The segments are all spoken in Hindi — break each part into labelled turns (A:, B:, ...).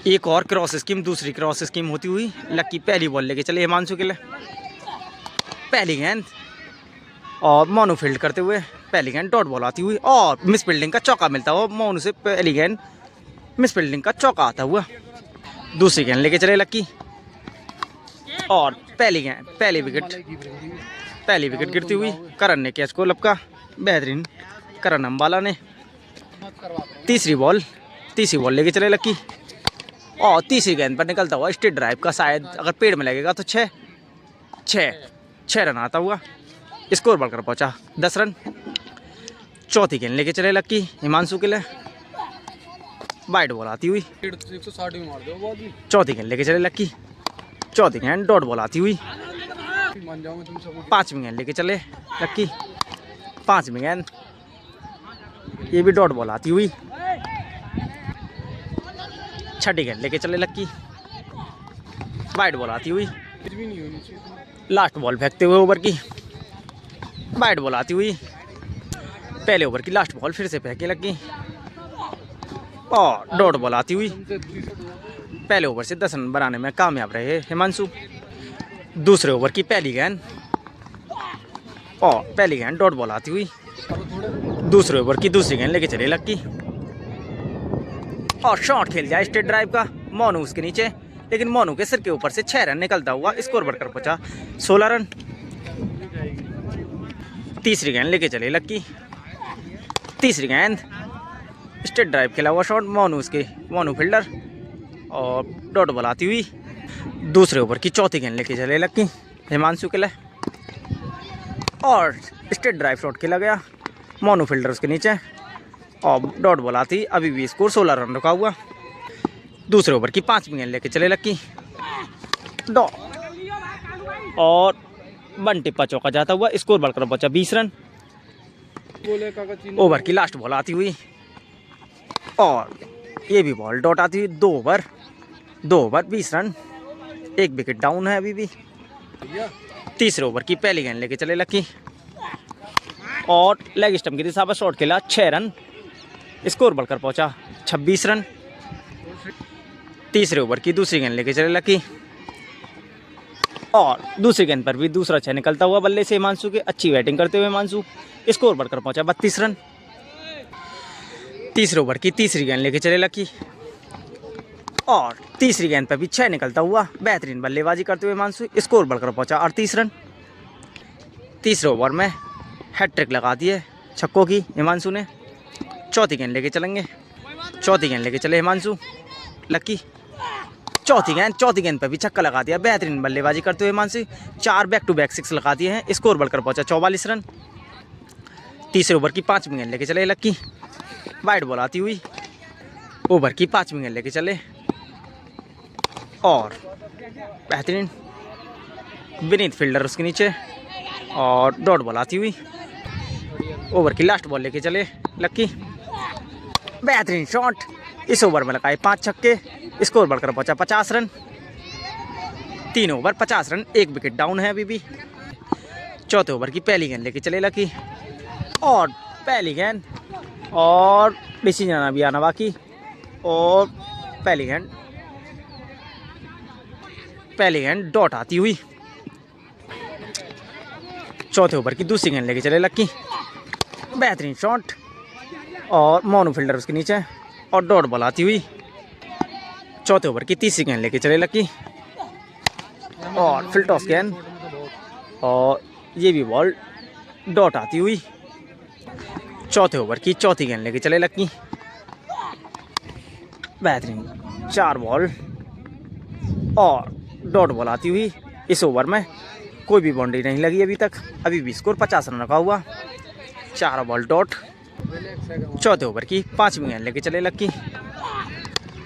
A: एक और क्रॉस स्कीम, दूसरी क्रॉस स्कीम होती हुई लक्की पहली बॉल लेके चले हिमांशु के लिए। पहली गेंद और मोनू फील्ड करते हुए पहली गेंद डॉट बॉल आती हुई और मिस फील्डिंग का चौका मिलता हुआ मोनू से। पहली गेंद मिस फील्डिंग का चौका आता हुआ। दूसरी गेंद लेके चले लक्की और पहली गेंद पहली विकेट गिरती हुई करण ने कैच को लपका। बेहतरीन करण अम्बाला ने। तीसरी बॉल लेके चले लक्की और तीसरी गेंद पर निकलता हुआ स्ट्रेट ड्राइव का, शायद अगर पेड़ में लगेगा तो छः रन आता हुआ। स्कोर बढ़कर पहुंचा 10 रन। चौथी गेंद लेके चले लक्की हिमांशु के लिए। वाइड बॉल आती हुई। चौथी गेंद लेके चले लक्की। चौथी गेंद डॉट बॉल आती हुई। पांचवी गेंद लेके चले लक्की। पांचवी गेंद ये भी डॉट बॉल आती हुई। छठी गेंद लेके चले लक्की। वाइड बॉल आती हुई। लास्ट बॉल फेंकते हुए ओवर की वाइड बॉल आती हुई। पहले ओवर की लास्ट बॉल फिर से फेंके लक्की और डॉट बॉल आती हुई। पहले ओवर से 10 रन बनाने में कामयाब रहे हिमांशु। दूसरे ओवर की पहली गेंद और पहली गेंद डॉट बॉल आती हुई। दूसरे ओवर की दूसरी गेंद लेके चले लक्की और शॉट खेल जाए स्ट्रेट ड्राइव का मोनू उसके नीचे, लेकिन मोनू के सिर के ऊपर से 6 रन निकलता हुआ स्कोर बढ़कर पहुंचा 16 रन। तीसरी गेंद लेके चले लक्की। तीसरी गेंद स्ट्रेट ड्राइव खेला हुआ शॉट मोनू फील्डर और डॉट बॉल आती हुई। दूसरे ओवर की चौथी गेंद लेके चले लक्की हिमांशु के लिए और स्ट्रेट ड्राइव शॉट खेला गया मोनू फील्डर उसके नीचे और डॉट बॉल आती। अभी भी स्कोर 16 रन रुका हुआ। दूसरे ओवर की पांचवी गेंद लेके चले लक्की और वन टिप्पा चौका जाता हुआ स्कोर बढ़कर पहुंचा 20 रन। ओवर की लास्ट बॉल आती हुई और ये भी बॉल डॉट आती हुई। 2 ओवर 20 रन, 1 विकेट डाउन है अभी भी। तीसरे ओवर की पहली गेंद लेके चले लक्की और लेग स्टंप की दिशा पर शॉट खेला 6 रन, स्कोर बढ़कर पहुंचा 26 रन। तीसरे ओवर की दूसरी गेंद लेके चले लक्की और दूसरी गेंद पर भी दूसरा 6 निकलता हुआ बल्ले से हिमांशु के। अच्छी बैटिंग करते हुए हिमांशु, स्कोर बढ़कर पहुंचा 32 रन। तीसरे ओवर की तीसरी गेंद लेके चले लक्की और तीसरी गेंद पर भी 6 निकलता हुआ बेहतरीन बल्लेबाजी करते हुए हिमांशु, स्कोर बढ़कर पहुंचा 38 रन। तीसरे ओवर में हैट्रिक लगा दी है छक्कों की हिमांशु ने। चौथी गेंद लेके चले हिमांशु लक्की। चौथी गेंद पर भी छक्का लगा दिया, बेहतरीन बल्लेबाजी करते हुए हिमांशु। 4 बैक टू बैक 6 लगा दिए हैं, स्कोर बढ़कर पहुंचा 44 रन। तीसरे ओवर की पांचवी गेंद लेके चले लक्की। वाइड बॉल आती हुई। ओवर की पांचवी गेंद लेके चले और बेहतरीन विनीत फील्डर उसके नीचे और डॉट बॉल आती हुई। ओवर की लास्ट बॉल लेके चले लक्की। बेहतरीन शॉट, इस ओवर में लगाए 5 छक्के, स्कोर बढ़कर पहुंचा 50 run. 3 over 50 run, 1 wicket down है अभी भी। चौथे ओवर की पहली गेंद लेके चले लक्की और पहली गेंद और डिसीजन अभी आना बाकी और पहली गेंद डॉट आती हुई। चौथे ओवर की दूसरी गेंद लेके चले लक्की। बेहतरीन शॉट और मोनू फील्डर उसके नीचे और डॉट बॉल आती हुई। चौथे ओवर की तीसरी गेंद लेके चले लक्की और फिल टॉस गेंद और ये भी बॉल डॉट आती हुई। चौथे ओवर की चौथी गेंद लेके चले लक्की। बेहतरीन 4 बॉल और डॉट बॉल आती हुई। इस ओवर में कोई भी बाउंड्री नहीं लगी अभी तक, अभी भी स्कोर 50 रन रखा हुआ। 4 बॉल डॉट। चौथे ओवर की पांचवी गेंद लेके चले लक्की।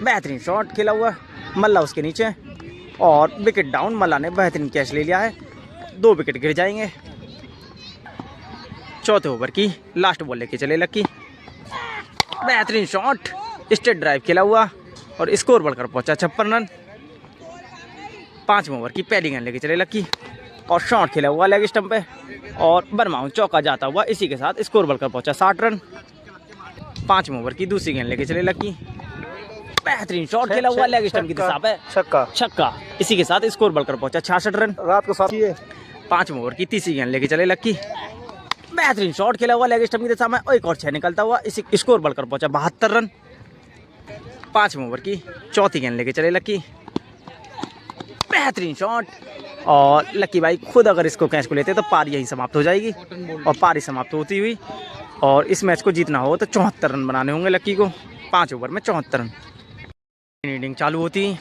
A: बेहतरीन शॉट खेला हुआ मल्ला उसके नीचे और विकेट डाउन। मल्ला ने बेहतरीन कैच ले लिया है, 2 विकेट गिर जाएंगे। चौथे ओवर की लास्ट बॉल लेके चले लक्की। बेहतरीन शॉट, स्ट्रेट ड्राइव खेला हुआ और स्कोर बढ़कर पहुंचा 56 रन। 5वें ओवर की पहली गेंद लेके चले लक्की और शॉट खेला हुआ लेग स्टंप पे और बरमाउंट चौका जाता हुआ, इसी के साथ स्कोर बढ़कर पहुंचा 60 रन। 5वें ओवर की दूसरी गेंद लेके चले लक्की बेहतरीन शॉट खेला हुआ लेग स्टंप की दिशा पे,
B: छक्का।
A: छक्का। इसी के साथ स्कोर बढ़कर पहुंचा 66 रन।
B: रात को साथ ये
A: 5वें ओवर की तीसरी गेंद लेके चले लक्की, बेहतरीन शॉट खेला हुआ लेग स्टंप की दिशा में, एक और 6 निकलता हुआ, इसी स्कोर बढ़कर पहुंचा 72 रन। 5वें ओवर की चौथी गेंद लेके चले लक्की, बेहतरीन शॉट, और लक्की भाई खुद अगर इसको कैच को लेते तो पारी यहीं समाप्त हो जाएगी। और पारी समाप्त होती हुई, और इस मैच को जीतना हो तो 74 रन बनाने होंगे लक्की को, 5 ओवर में 74 रन। इनिंग चालू होती,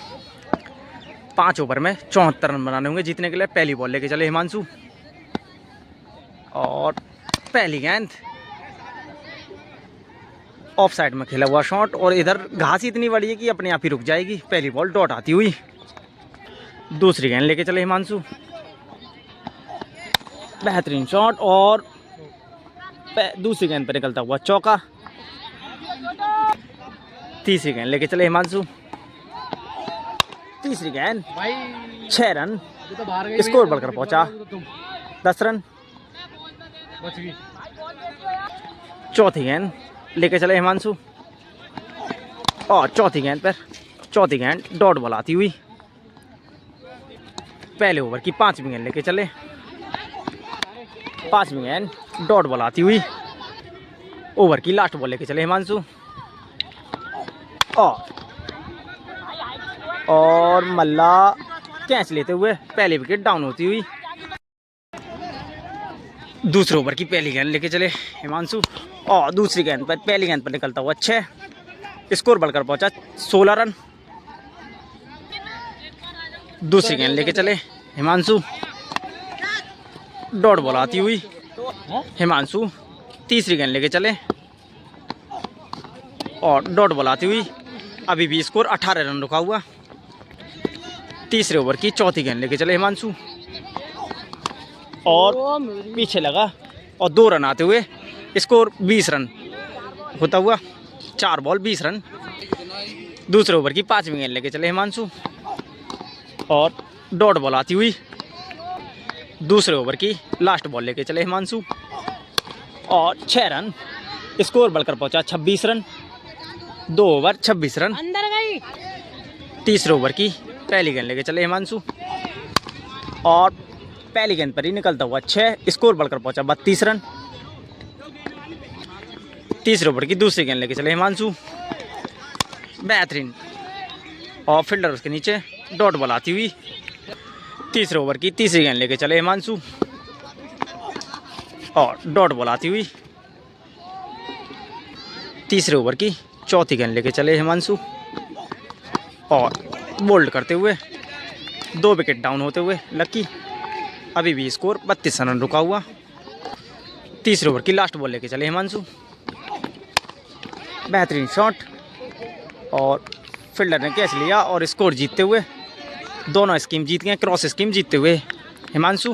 A: 5 ओवर में 74 रन बनाने होंगे जीतने के लिए। पहली बॉल लेके चले हिमांशु, और पहली गेंद ऑफ साइड में खेला हुआ शॉट, और इधर घास इतनी बड़ी है कि अपने आप ही रुक जाएगी। पहली बॉल डॉट आती हुई। दूसरी गेंद लेके चले हिमांशु, बेहतरीन शॉट, और दूसरी गेंद पर निकलता हुआ चौका। तीसरी गेंद लेके चले हिमांशु, तीसरी गेंद 6 रन, स्कोर बढ़कर पहुंचा 10 रन। चौथी गेंद लेके चले हिमांशु, और चौथी गेंद डॉट बॉल आती हुई। पहले ओवर की 5वीं गेंद लेके चले, 5वीं गेंद डॉट बॉल आती हुई। ओवर की लास्ट बॉल लेके चले हिमांशु, और मल्ला कैच लेते हुए पहली विकेट डाउन होती हुई। दूसरे ओवर की पहली गेंद लेके चले हिमांशु, और दूसरी गेंद पर पहली गेंद पर निकलता हुआ 6, स्कोर बढ़कर पहुंचा 16 रन। दूसरी गेंद लेके चले हिमांशु, डॉट बॉल आती हुई। हिमांशु तीसरी गेंद लेके चले, और डॉट बॉल आती हुई। अभी भी स्कोर 18 रन रुका हुआ। तीसरे ओवर की चौथी गेंद लेके चले हिमांशु, और पीछे लगा, और 2 रन आते हुए स्कोर 20 रन होता हुआ। 4 बॉल 20 रन। दूसरे ओवर की 5वीं गेंद लेके चले हिमांशु, और डॉट बॉल आती हुई। दूसरे ओवर की लास्ट बॉल लेके चले हिमांशु, और 6 रन, स्कोर बढ़कर पहुंचा 26 रन। 2 over 26 run. तीसरे ओवर की पहली गेंद लेके चले हिमांशु, और पहली गेंद पर ही निकलता हुआ 6, स्कोर बढ़कर पहुंचा 32 रन। तीसरे ओवर की दूसरी गेंद लेके चले हिमांशु, बेहतरीन, और फील्डर उसके नीचे, डॉट बॉल आती हुई। तीसरे ओवर की तीसरी गेंद लेके चले हिमांशु, और डॉट बॉल आती हुई। तीसरे ओवर की चौथी गेंद लेके चले हिमांशु, और बोल्ड करते हुए 2 विकेट डाउन होते हुए लक्की। अभी भी स्कोर 32 रन रुका हुआ। तीसरे ओवर की लास्ट बॉल लेके चले हिमांशु, बेहतरीन शॉट, और फील्डर ने कैच लिया, और स्कोर जीतते हुए दोनों स्कीम जीत गए। क्रॉस स्कीम जीतते हुए हिमांशु।